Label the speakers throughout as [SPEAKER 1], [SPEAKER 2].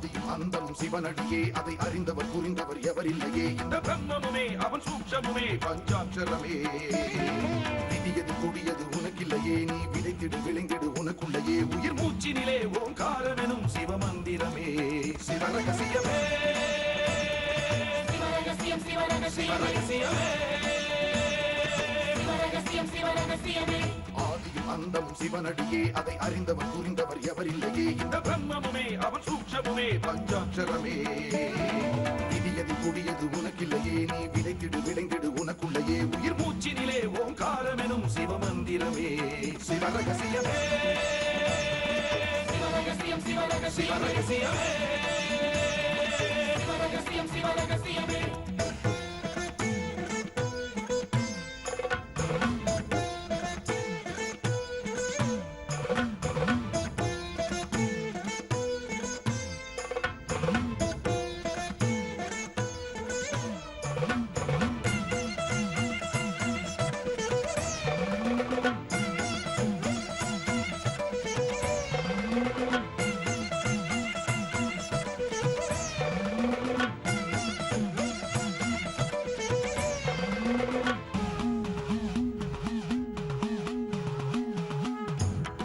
[SPEAKER 1] ஆதியும் அந்தமும் சிவனடியே, அதை அறிந்தவர் புரிந்தவர் எவரில்லையே. இந்த பிரம்மமுமே அவன் சூக்ஷமுமே பஞ்சாட்சரமே. விதியது கொடியது உனக்கில்லையே, நீ விதைத்திடு விளைந்திடு உனக்குள்ளையே. உயிர் மூச்சினிலே ஓங்காரமெனும் சிவமந்திரமே. சிவரகசியமே சிவரகசியம் சிவரகசியமே சிவரகசியம் சிவரகசியமே. ஆதியும் அந்தமும் சிவனடியே, அதை அறிந்தவர் புரிந்தவர் எவரில்லையே. இந்த பிரம்மமுமே அவன் சூக்ஷமுமே பஞ்சாட்சரமே. விதியது கொடியது உனக்கில்லையே, நீ விதைத்திடு விளைந்திடு உனக்குள்ளையே. உயிர் மூச்சினிலே ஓங்காரமெனும் சிவமந்திரமே. சிவரகசியமே சிவரகசியம் சிவரகசியமே சிவரகசியம் சிவரகசியமே.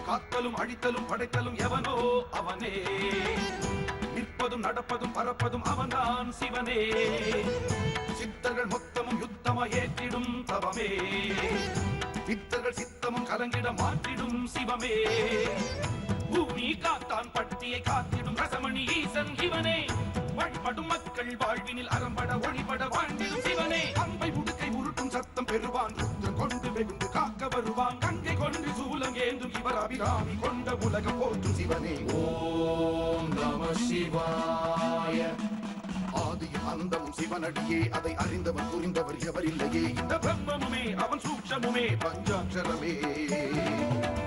[SPEAKER 1] காத்தலும் அழித்தலும் படைத்தலும் எவனோ அவனே. நிற்பதும் நடப்பதும் பறப்பதும் அவன்தான் சிவனே. சித்தர்கள் மொத்தமும் யுத்தமா ஏற்றிடும் தவமே. சித்தர்கள் சித்தமும் கலங்கிட மாற்றிடும் சிவமே. பூமி காத்தான் பட்டியை காத்திடும் ரசமணி ஈசன் இவனே. வழிபடும் மக்கள் வாழ்வினில் அறம்பட ஒளிபட வாழ்ந்திடும் சிவனே. அம்பை உடுக்கை உருட்டும் சத்தம் பெறுவான், ருத்ரன் கொண்டு வெகுண்டு காக்க வருவான். கங்கை கொண்டு சூலம் ஏந்தும் இவர் அபிராமி கொண்ட உலகம் போற்றும் சிவனே. ஓம் நம சிவாய. ஆதியும் அந்தமும் சிவனடியே, அதை அறிந்தவர் புரிந்தவர் எவரில்லையே. இந்த பிரம்மமுமே அவன் சூக்ஷமுமே பஞ்சாட்சரமே.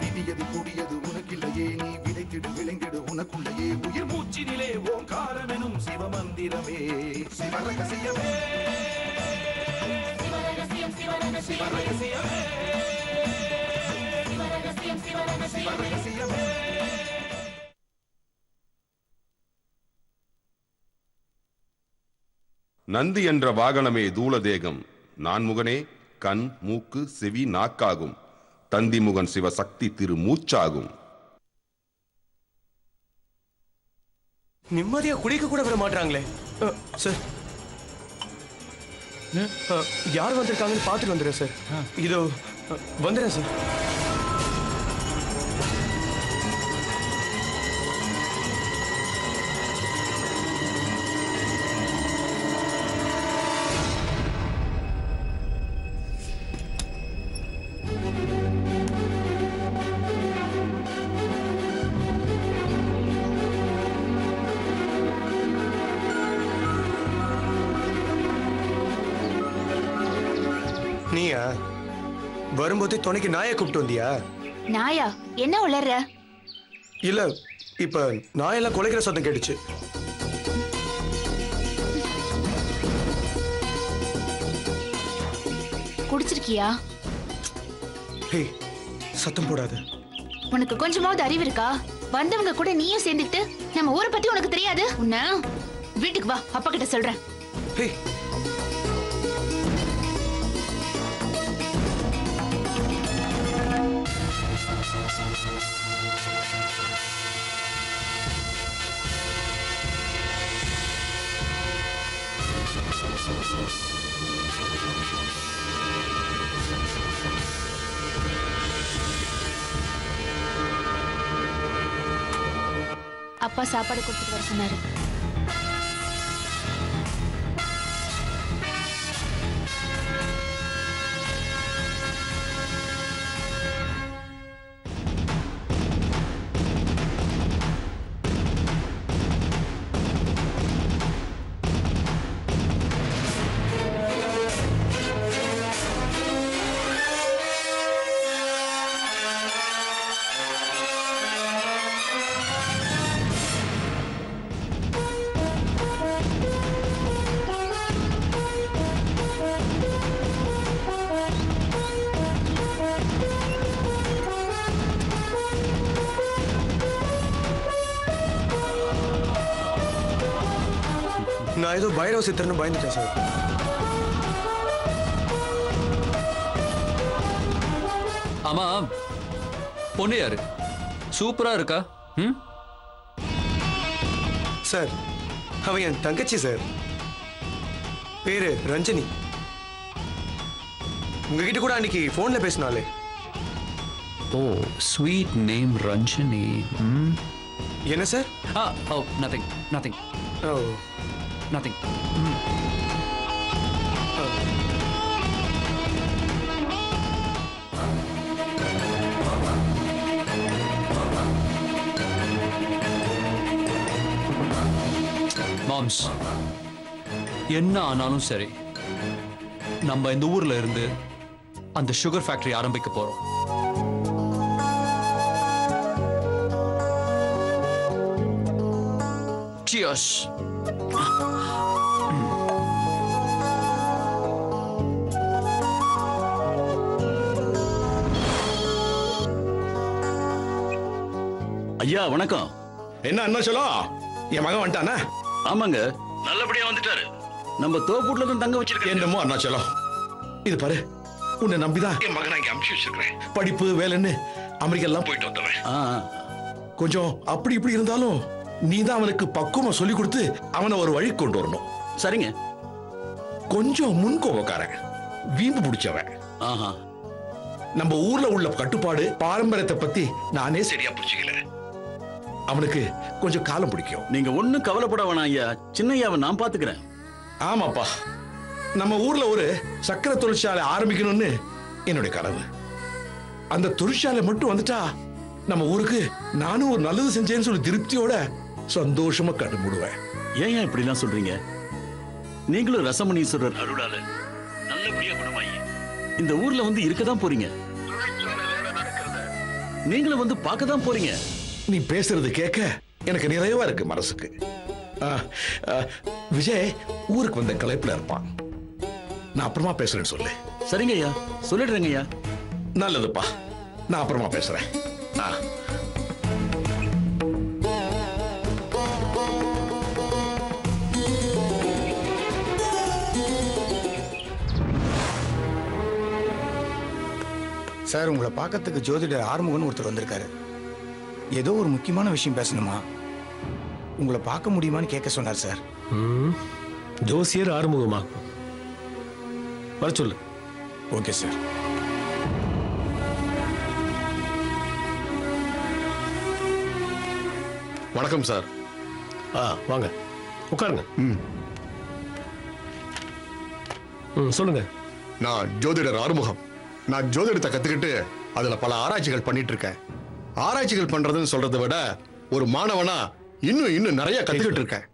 [SPEAKER 1] விதியது கொடியது உனக்கில்லையே, நீ விதைத்திடு விளைந்திடு உனக்குள்ளையே. உயிர் மூச்சினிலே ஓங்காரமெனும் சிவமந்திரமே. சிவரகசியமே சிவரகசியம் சிவரகசியமே சிவரகசியம் சிவரகசியமே.
[SPEAKER 2] நந்தி என்ற வாகனமே தூளதேகம். நான்முகனே கண் மூக்கு செவி நாக்காகும். தந்திமுகன் சிவசக்தி திரு மூச்சாகும்.
[SPEAKER 3] நிம்மதியா குடிக்க கூட விட மாட்டாங்களே சார். யார் வந்திருக்காங்கன்னு பார்த்துட்டு வந்துடுறேன் சார். இதோ வந்துடுறேன் சார். நீயா வரும்போது துணைக்கு நாயை கூப்பிட்டு வந்தியா?
[SPEAKER 4] நாயா? என்ன உளற?
[SPEAKER 3] இல்ல, இப்ப நாயெல்லாம் குலைக்கிற சத்தம் கேட்டுச்சு.
[SPEAKER 4] குடிச்சிருக்கியா?
[SPEAKER 3] ஹே, சத்தம் போடாத.
[SPEAKER 4] உனக்கு கொஞ்சமாவது அறிவு இருக்கா? வந்தவங்க கூட நீயும் சேர்ந்துக்கிட்டு நம்ம ஊரை பத்தி உனக்கு தெரியாது? உன்ன வீட்டுக்கு வா, அப்பா கிட்ட சொல்றேன்.
[SPEAKER 3] ஹே,
[SPEAKER 4] அப்பா சாப்பாடு கொடுத்துட்டு வர சொன்னாரு.
[SPEAKER 3] நான் ஏதோ பைரவ சித்தர்னு பயந்துட்டேன் சார்.
[SPEAKER 5] ஆமா, பொண்ணு யாரு? சூப்பரா இருக்கா? ம்,
[SPEAKER 3] சார் அவ என் தங்கச்சி சார். பேரு ரஞ்சனி. உங்ககிட்ட கூட அன்னைக்கு போன்ல பேசினாலே.
[SPEAKER 5] ஓ, ஸ்வீட் நேம் ரஞ்சனி. ம்,
[SPEAKER 3] என்ன சார்?
[SPEAKER 5] ஓ, நதிங் நதிங்
[SPEAKER 3] ஓ
[SPEAKER 5] நதிங். மாம்ஸ், என்ன ஆனாலும் சரி, நம்ம இந்த ஊர்ல இருந்து அந்த சுகர் ஃபேக்டரி ஆரம்பிக்க போறோம். Cheers.
[SPEAKER 6] ஐயா வணக்கம்.
[SPEAKER 7] என்ன சொல்லும்? என் மகன் வந்துட்டானா?
[SPEAKER 6] ஆமாங்க, நல்லபடியா வந்துட்டாரு. நம்ம தோப்பூர்ல தான் தங்க வச்சிருக்கேன்.
[SPEAKER 7] என்னமோ அருணாச்சலம், இது பாரு, உன்னை நம்பிதான் என் மகனை இங்க அனுப்பிச்சு வச்சிருக்கிறேன். படிப்பு வேலைன்னு அமெரிக்கா எல்லாம் போயிட்டு வந்தவன். கொஞ்சம் அப்படி இப்படி இருந்தாலும் நீ தான் அவனுக்கு பக்குவமா சொல்லி கொடுத்து அவனை ஒரு வழி கொண்டு வரணும்.
[SPEAKER 6] சரிங்க.
[SPEAKER 7] கொஞ்சம் முன்கோபக்காரன், வீம்பு பிடிச்சவன். நம்ம ஊர்ல உள்ள கட்டுப்பாடு பாரம்பரியத்தை பத்தி நானே சரியா புரிஞ்சுக்கல. அவனுக்கு கொஞ்சம் காலம் பிடிக்கும்.
[SPEAKER 6] நீங்க ஒண்ணும் கவலைப்பட வேணாம் ஐயா, சின்னையாவை நான் பாத்துக்கிறேன்.
[SPEAKER 7] ஆமாப்பா, நம்ம ஊர்ல ஒரு சக்கரை தொழிற்சாலை ஆரம்பிக்கணும்னு என்னுடைய கனவு. அந்த தொழிற்சாலை மட்டும் வந்துட்டா நம்ம ஊருக்கு நானும் ஒரு நல்லது செஞ்சேன்னு சொல்லி திருப்தியோட சந்தோஷமா கண்டு மூடுவேன்.
[SPEAKER 6] ஏன் இப்படி எல்லாம் சொல்றீங்க? நீங்களும் ரசமணீஸ்வரர் அருளால நல்லபடியா குணமாயி இந்த ஊர்ல வந்து இருக்கதான் போறீங்க. நீங்களும் வந்து பார்க்கதான் போறீங்க.
[SPEAKER 7] நீ பேசுறது கேட்க எனக்கு நிறைவா இருக்கு மனசுக்கு. விஜய் ஊருக்கு வந்த களைப்புல இருப்பான். நான் அப்புறமா பேசுறேன்னு சொல்லு.
[SPEAKER 6] சரிங்க ஐயா, சொல்லிடுறேங்க ஐயா.
[SPEAKER 7] நல்லதுப்பா, நான் அப்புறமா பேசுறேன்.
[SPEAKER 8] சார், உங்களை பார்க்கறதுக்கு ஜோதிடர் ஆறுமுகன் ஒருத்தர் வந்திருக்காரு. ஏதோ ஒரு முக்கியமான விஷயம் பேசணுமா, உங்களை பார்க்க முடியுமான்னு கேட்க சொன்னார் சார்.
[SPEAKER 9] ஜோசியர் ஆறுமுகமா? வர சொல்லு.
[SPEAKER 8] Okay sir.
[SPEAKER 7] வணக்கம் சார்.
[SPEAKER 9] வாங்க உட்காருங்க. சொல்லுங்க.
[SPEAKER 7] நான் ஜோதிடர் ஆறுமுகம். நான் ஜோதிடத்தை கத்துக்கிட்டு அதுல பல ஆராய்ச்சிகள் பண்ணிட்டு இருக்கேன். ஆராய்ச்சிகள் பண்றதுன்னு சொல்றதை விட ஒரு மாணவனா இன்னும் நிறைய கத்துக்கிட்டு இருக்கேன்.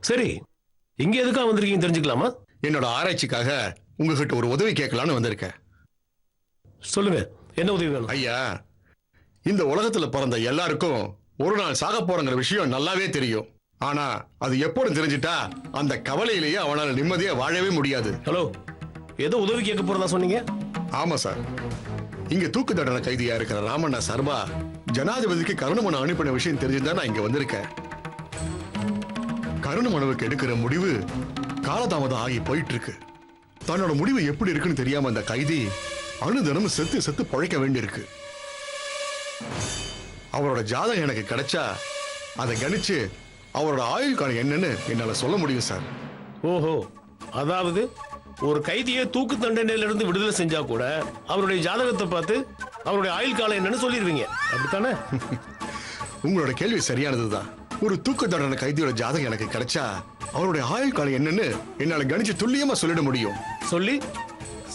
[SPEAKER 9] சரி, இங்க எதுக்காக வந்திருக்கீங்க தெரிஞ்சுக்கலாமா?
[SPEAKER 7] என்னோட ஆராய்ச்சிக்காக உங்ககிட்ட ஒரு உதவி கேட்கலான்னு வந்திருக்கேன்.
[SPEAKER 9] சொல்லுங்க, என்ன உதவி வேணும்?
[SPEAKER 7] ஐயா, இந்த உலகத்துல பிறந்த எல்லாருக்கும் ஒரு நாள் சாக போறங்கிற விஷயம் நல்லாவே தெரியும். ஆனா அது எப்போது தெரிஞ்சிட்டா அந்த கவலையிலேயே அவனால நிம்மதியா வாழவே முடியாது.
[SPEAKER 9] ஹலோ, ஏதோ உதவி கேட்க போறதா சொன்னீங்க?
[SPEAKER 7] ஆமா சார். இங்க தூக்கு தண்டனை கைதியா இருக்கிற ராமண்ணா சார்பா ஜனாதிபதிக்கு கருணை மனு அனுப்பின விஷயம் தெரிஞ்சுதான் நான் இங்க வந்திருக்கேன். கருணை மனுவுக்கு எடுக்கிற முடிவு காலதாமதம் ஆகி போயிட்டு இருக்கு. தன்னோட முடிவு எப்படி இருக்குன்னு தெரியாம அந்த கைதி அனுதினமும் செத்து செத்து பழைக்க வேண்டியிருக்கு. அவரோட ஜாதகம் எனக்கு கிடைச்சா அதை கணிச்சு அவரோட ஆயுள் காலம் என்னன்னு என்னால சொல்ல முடியும் சார்.
[SPEAKER 9] ஓஹோ, அதாவது ஒரு கைதியை தூக்கு தண்டனையில இருந்து விடுதலை செஞ்சா கூட அவருடைய ஜாதகத்தை பார்த்து அவருடைய ஆயுள் காலம் என்னன்னு சொல்லிடுவீங்க, அப்படித்தானே?
[SPEAKER 7] உங்களோட கேள்வி சரியானதுதான். ஒரு தூக்கு தண்டனை கைதியோட ஜாதகம் எனக்கு கிடைச்சா அவருடைய ஆயுள் காலம் என்னன்னு என்னால கணிச்சு துல்லியமா சொல்லிட முடியும்.
[SPEAKER 9] சொல்லி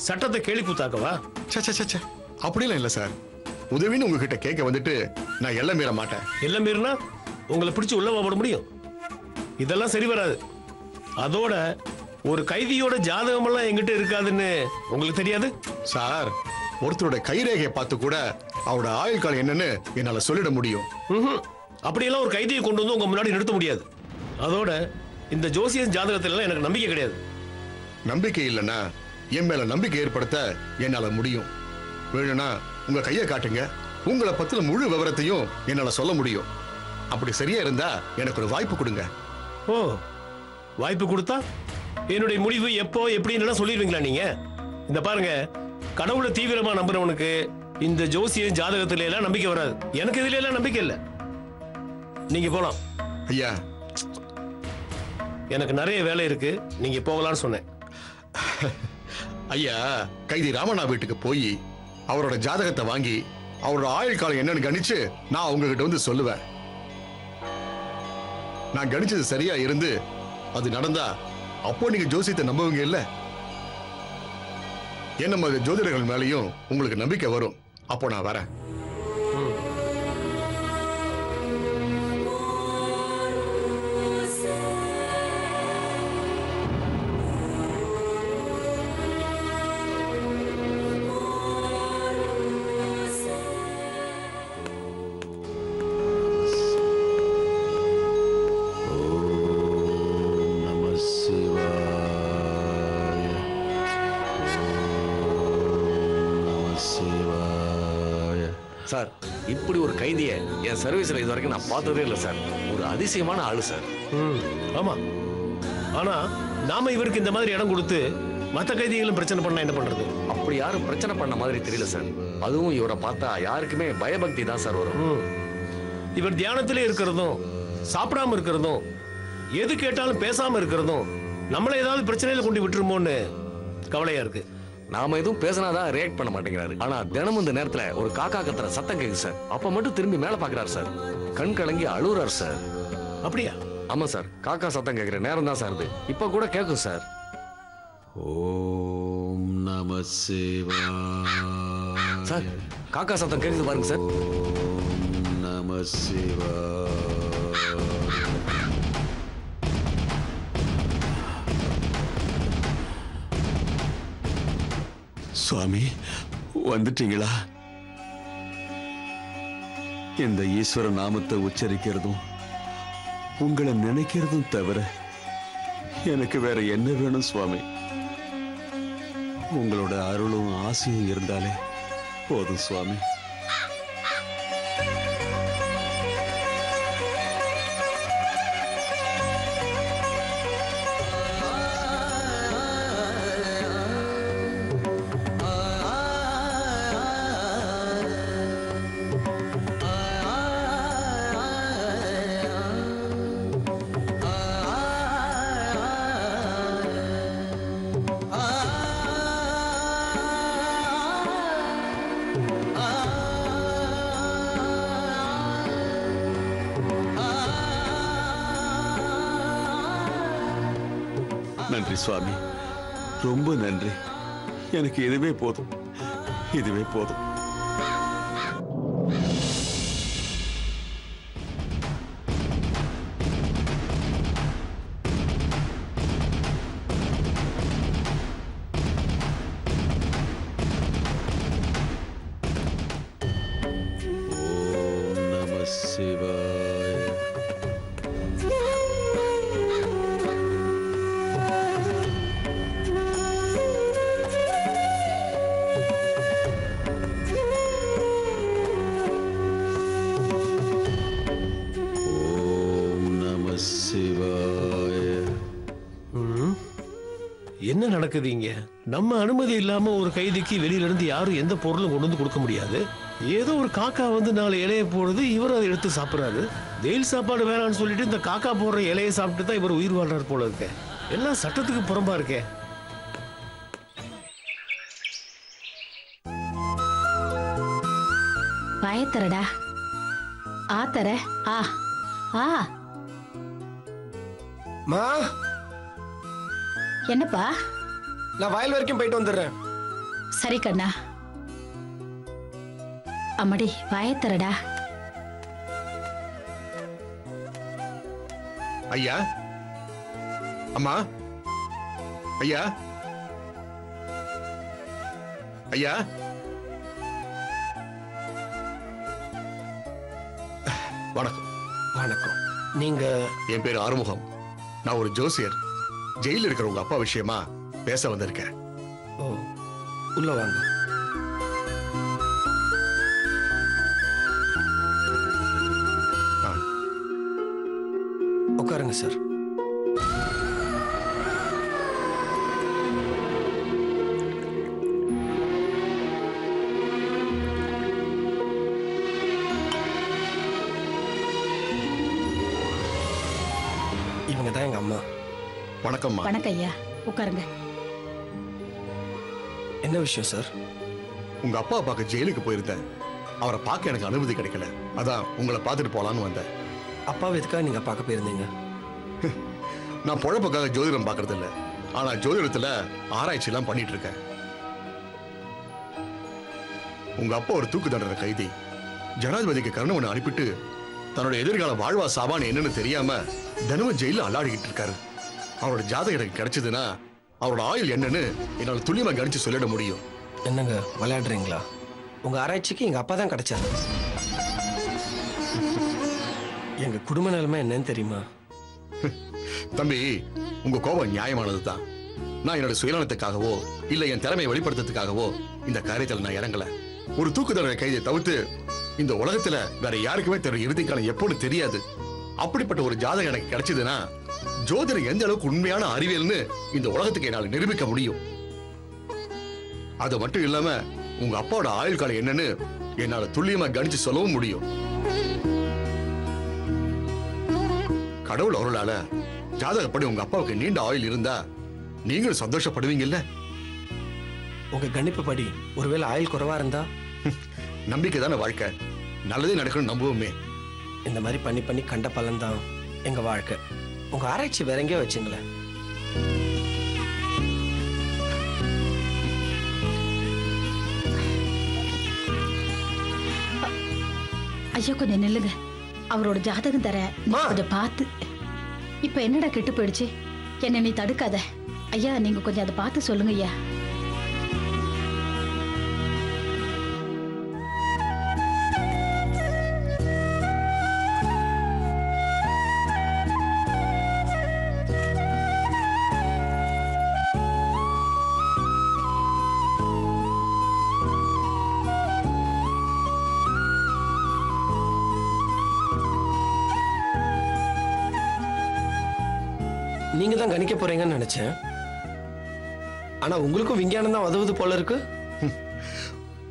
[SPEAKER 9] சட்டத்தை கேலி கூத்தாக்கவா?
[SPEAKER 7] அப்படிலாம் இல்ல சார். உதவின்னு உங்ககிட்ட கேட்க வந்துட்டு நான் எல்லாம் மீற மாட்டேன்.
[SPEAKER 9] எல்லாம் மீறினா உங்களை பிடிச்சு உள்ள போட முடியும். இதெல்லாம் சரி வராது. அதோட ஒரு கைதியோட ஜாதகம் எல்லாம் எங்கிட்ட இருக்காதுன்னு உங்களுக்கு தெரியாது
[SPEAKER 7] சார். ஒருத்தரோட கைரேகையை பார்த்து கூட அவரோட ஆயுள் காலம் என்னன்னு என்னால சொல்லிட முடியும்.
[SPEAKER 9] அப்படியெல்லாம் ஒரு கைதியை கொண்டு வந்து உங்க முன்னாடி நிறுத்த முடியாது. அதோட இந்த ஜோசியன் ஜாதகத்துல எனக்கு நம்பிக்கை கிடையாது.
[SPEAKER 7] நம்பிக்கை இல்லைன்னா என் மேல நம்பிக்கை ஏற்படுத்த என்னால முடியும். வேணும்னா உங்க கையை காட்டுங்க, உங்களை பத்தின முழு விவரத்தையும் என்னால சொல்ல முடியும். அப்படி சரியா இருந்தா எனக்கு ஒரு வாய்ப்பு கொடுங்க.
[SPEAKER 9] ஓ, வாய்ப்பு கொடுத்தா என்னுடைய முடிவு எப்போ எப்படின்னு சொல்லிடுவீங்களா நீங்க? இந்த பாருங்க, கடவுளை தீவிரமா நம்புறவனுக்கு இந்த ஜோசியம் ஜாதகத்துல எல்லாம் நம்பிக்கை வராது. எனக்கு இதுல எல்லாம் நம்பிக்கை இல்லை. நீங்க போலாம்.
[SPEAKER 10] ஐயா,
[SPEAKER 9] எனக்கு நிறைய வேலை இருக்கு, நீங்க போகலாம்னு சொன்னேன்.
[SPEAKER 10] ஐயா, கைதி ராமண்ணா வீட்டுக்கு போய் அவரோட ஜாதகத்தை வாங்கி அவரோட ஆயுள் காலம் என்னன்னு கணிச்சு நான் உங்ககிட்ட வந்து சொல்லுவேன். நான் கணிச்சது சரியா இருந்து அது நடந்தா அப்போ நீங்க ஜோசியத்தை நம்புவீங்க இல்ல? என்ன ஜோதிடர்கள் மேலேயும் உங்களுக்கு நம்பிக்கை வரும். அப்போ நான் வரேன்.
[SPEAKER 11] சார், இப்படி ஒரு கைதிய என் சர்வீஸ்ல இது வரைக்கும் நான் பார்த்ததே இல்லை சார். ஒரு அதிசயமான ஆளு சார்.
[SPEAKER 9] ஆமா, ஆனா நாம இவருக்கு இந்த மாதிரி இடம் கொடுத்து மற்ற கைதிகளும் பிரச்சனை பண்ண என்ன பண்றது?
[SPEAKER 11] அப்படி யாரும் பிரச்சனை பண்ண மாதிரி தெரியல சார். அதுவும் இவரை பார்த்தா யாருக்குமே பயபக்தி தான் சார் வரும்.
[SPEAKER 9] இவர் தியானத்திலே இருக்கிறதும் சாப்பிடாம இருக்கிறதும் எது கேட்டாலும் பேசாம இருக்கிறதும் நம்மள ஏதாவது பிரச்சனையில கொண்டு விட்டுருமோன்னு கவலையா இருக்கு.
[SPEAKER 11] நாம எதுவும் பேசினாதான் ரியாக்ட் பண்ண மாட்டேங்கிறாரு. ஆனா தினமும் இந்த நேரத்துல ஒரு காக்கா கத்துற சத்தம் கேக்குது சார். அப்ப மட்டும் திரும்பி மேல பாக்குறாரு சார். கண் கலங்கி அழுகுறாரு சார்.
[SPEAKER 9] அப்படியா?
[SPEAKER 11] ஆமா சார், காக்கா சத்தம் கேக்குற நேரம் தான் சார் இது. இப்ப கூட கேட்கும் சார்.
[SPEAKER 6] ஓம் நம சிவாய.
[SPEAKER 11] சார், காக்கா சத்தம் கேக்குது பாருங்க சார்.
[SPEAKER 6] ஓம் நம சிவாய. சுவாமி, வந்துட்டீங்களா? இந்த ஈஸ்வர நாமத்தை உச்சரிக்கிறதும் உங்களை நினைக்கிறதும் தவிர எனக்கு வேற என்ன வேணும் சுவாமி? உங்களோட அருளும் ஆசையும் இருந்தாலே போதும் சுவாமி. நன்றி சுவாமி, ரொம்ப நன்றி. எனக்கு இதுவே போதும், இதுவே போதும். ஓம் நம சிவாய.
[SPEAKER 9] என்ன நடக்குது இங்க? நம்ம அனுமதி இல்லாம ஒரு கைதிக்கு வெளியில இருந்து யாரும் எந்த பொருளும் கொண்டு வந்து கொடுக்க முடியாது. ஏதோ ஒரு காக்கா வந்து 4 இலையை போடுது, இவர் அதை எடுத்து சாப்பிடுறாரு. வெயில் சாப்பாடு வேணாம்னு சொல்லிட்டு இந்த காக்கா போடுற இலையை சாப்பிட்டு தான் இவர் உயிர் வாழ்றாரு போல இருக்க. எல்லாம் சட்டத்துக்கு புறம்பா இருக்கே.
[SPEAKER 12] பயத்தரடா ஆத்தர ஆ ஆ.
[SPEAKER 3] மா,
[SPEAKER 12] என்னப்பா?
[SPEAKER 3] நான் வயல் வரைக்கும் போயிட்டு வந்துடுறேன்.
[SPEAKER 12] சரி கண்ணா. அம்மாடி பயத்தரடா.
[SPEAKER 10] ஐயா, அம்மா, ஐயா, ஐயா, வணக்கம்.
[SPEAKER 3] வணக்கம். நீங்க?
[SPEAKER 10] என் பேர் ஆறுமுகம். நான் ஒரு ஜோசியர். ஜெயில இருக்கிற உங்க அப்பா விஷயமா பேச வந்திருக்கேன்.
[SPEAKER 3] ஓ, உள்ள வாங்க. உட்காருங்க சார்.
[SPEAKER 9] அம்மா.
[SPEAKER 10] வணக்கம்மா.
[SPEAKER 12] வணக்கம் ஐயா, உட்காருங்க.
[SPEAKER 9] என்ன விஷயம் சார்?
[SPEAKER 10] உங்க அப்பா பார்க்க ஜெயிலுக்கு போயிருந்தேன். அவரை பார்க்க எனக்கு அனுமதி கிடைக்கல. அதான் உங்களை பார்த்துட்டு போலான்னு வந்தேன்.
[SPEAKER 9] அப்பாவை எதுக்காக நீங்க பார்க்க போயிருந்தீங்க?
[SPEAKER 10] நான் பொழப்புக்காக ஜோதிடம் பார்க்கறது இல்ல. ஆனா ஜோதிடத்துல ஆராய்ச்சி எல்லாம் பண்ணிட்டு இருக்கேன். உங்க அப்பா ஒரு தூக்கு தண்டனை கைதி. ஜனாதிபதிக்கு கருணவனை அனுப்பிட்டு தன்னோட எதிர்கால வாழ்வா சாவான்னு என்னன்னு தெரியாம தினமும் ஜெயில அல்லாடிக்கிட்டு இருக்காரு. அவரோட ஜாதகம் எனக்கு கிடைச்சதுன்னா அவரோட ஆயுள் என்னன்னு என்னால துல்லியமா கணிச்சு சொல்லிட முடியும்.
[SPEAKER 9] என்னங்க விளையாடுறீங்களா? உங்க ஆராய்ச்சிக்கு எங்க அப்பா தான் கிடைச்சாரு. எங்க குடும்ப நிலைமை என்னன்னு தெரியுமா?
[SPEAKER 10] தம்பி, உங்க கோபம் நியாயமானதுதான். நான் என்னோட சுயநலத்துக்காகவோ இல்ல என் திறமையை வெளிப்படுத்துறதுக்காகவோ இந்த காரியத்தில் நான் இறங்கல. ஒரு தூக்கு தண்டனை கைதியை தவிர்த்து இந்த உலகத்துல வேற யாருக்குமே தன்னுடைய இறுதி காலம் எப்போது தெரியாது. அப்படிப்பட்ட ஒரு ஜாதகம் எனக்கு கிடைச்சதுன்னா ஜோதிடம் எந்த அளவுக்கு உண்மையான அறிவியல்னு இந்த உலகத்துக்கு என்னால் நிரூபிக்க முடியும். அது மட்டும் இல்லாம உங்க அப்பாவோட ஆயுள் காலம் என்னன்னு என்னால துல்லியமா கணிச்சு சொல்லவும் முடியும். கடவுள் அருளால ஜாதகப்படி உங்க அப்பாவுக்கு நீண்ட ஆயுள் இருந்தா நீங்களும் சந்தோஷப்படுவீங்கல்ல?
[SPEAKER 9] உங்க கணிப்பு படி ஒருவேளை ஆயுள் குறைவா இருந்தா?
[SPEAKER 10] நம்பிக்கை தானே வாழ்க்கை. நல்லதே நடக்கணும் நம்புவோமே.
[SPEAKER 9] இந்த மாதிரி பண்ணி பண்ணி கண்ட பலன் தான் எங்க வாழ்க்கை. உங்க ஆராய்ச்சி வேற எங்கேயோ வச்சுங்களேன்.
[SPEAKER 12] ஐயா கொஞ்சம் நில்லுங்க, அவரோட ஜாதகம் தர கொஞ்சம் பார்த்து. இப்ப என்னடா கெட்டு போயிடுச்சு? என்ன நீ தடுக்காத ஐயா, நீங்க கொஞ்சம் அதை பார்த்து சொல்லுங்க ஐயா.
[SPEAKER 9] நீங்க தான் கணிக்க போறீங்கன்னு நினைச்சேன். ஆனா உங்களுக்கும் விஞ்ஞானம் தான் உதவுது போல இருக்கு.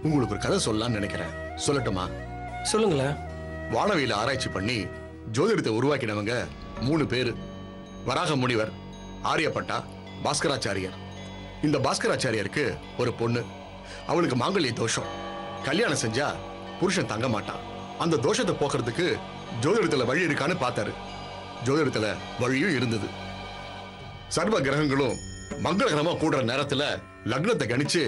[SPEAKER 10] உங்களுக்கு ஒரு கதை சொல்லலாம்னு நினைக்கிறேன். சொல்லட்டுமா?
[SPEAKER 9] சொல்லுங்களேன்.
[SPEAKER 10] வானவியல ஆராய்ச்சி பண்ணி ஜோதிடத்தை உருவாக்கினவங்க 3 பேரு. வராக முனிவர், ஆரியப்பட்டா, பாஸ்கராச்சாரியர். இந்த பாஸ்கராச்சாரியருக்கு ஒரு பொண்ணு. அவளுக்கு மாங்கல்ய தோஷம். கல்யாணம் செஞ்சா புருஷன் தங்க மாட்டான். அந்த தோஷத்தை போக்குறதுக்கு ஜோதிடத்துல வழி இருக்கான்னு பார்த்தாரு. ஜோதிடத்துல வழியும் இருந்தது. சர்வ கிரகங்களும் மங்களகரமா கூடுற நேரத்துல லக்னத்தை கணிச்சு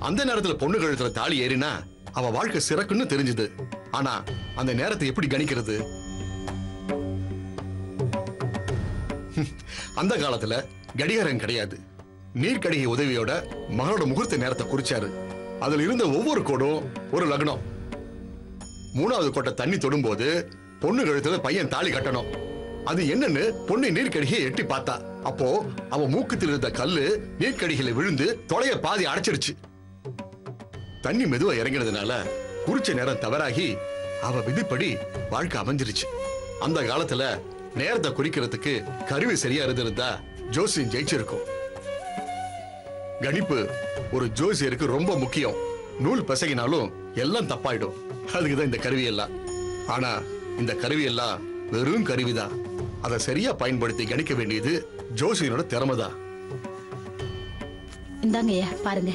[SPEAKER 10] அந்த நேரத்துல பொண்ணு கழுத்துல தாலி ஏறினா அவ வாழ்க்கை சிறக்குன்னு தெரிஞ்சது. ஆனா அந்த நேரத்தை எப்படி கணிக்கிறது? அந்த காலத்துல கடிகாரம் கிடையாது. நீர்க்கடிகை உதவியோட மகளோட முகூர்த்த நேரத்தை குறிச்சாரு. அதுல இருந்த ஒவ்வொரு கோடும் ஒரு லக்னம். 3வது கோட்டை தண்ணி தொடும்போது பொண்ணு கழுத்துல பையன் தாலி கட்டணும். அது என்னன்னு பொண்ணு நீர்க்கடிகையை எட்டி பார்த்தா. அப்போ அவ மூக்கத்தில் இருந்த கல்லு நீர்க்கடிகளை விழுந்து தொலைய பாதி அடைச்சிருச்சு. தண்ணி மெதுவா இறங்கினதுனால குறிச்ச நேரம் தவறாகி அவ விதிப்படி வாழ்க்கை அமைஞ்சிருச்சு. அந்த காலத்துல நேரத்தை குறிக்கிறதுக்கு கருவி சரியா இருந்திருந்தா ஜோசியம் ஜெயிச்சிருக்கும். கணிப்பு ஒரு ஜோசியருக்கு ரொம்ப முக்கியம். நூல் பிசகினாலும் எல்லாம் தப்பாயிடும். அதுக்குதான் இந்த கருவி எல்லாம். ஆனா இந்த கருவி எல்லாம் வெறும் கருவிதான். அதை சரியா பயன்படுத்தி கணிக்க வேண்டியது ஜோசியனோட திறமைதான்.
[SPEAKER 12] இந்தாங்க ஐயா பாருங்க.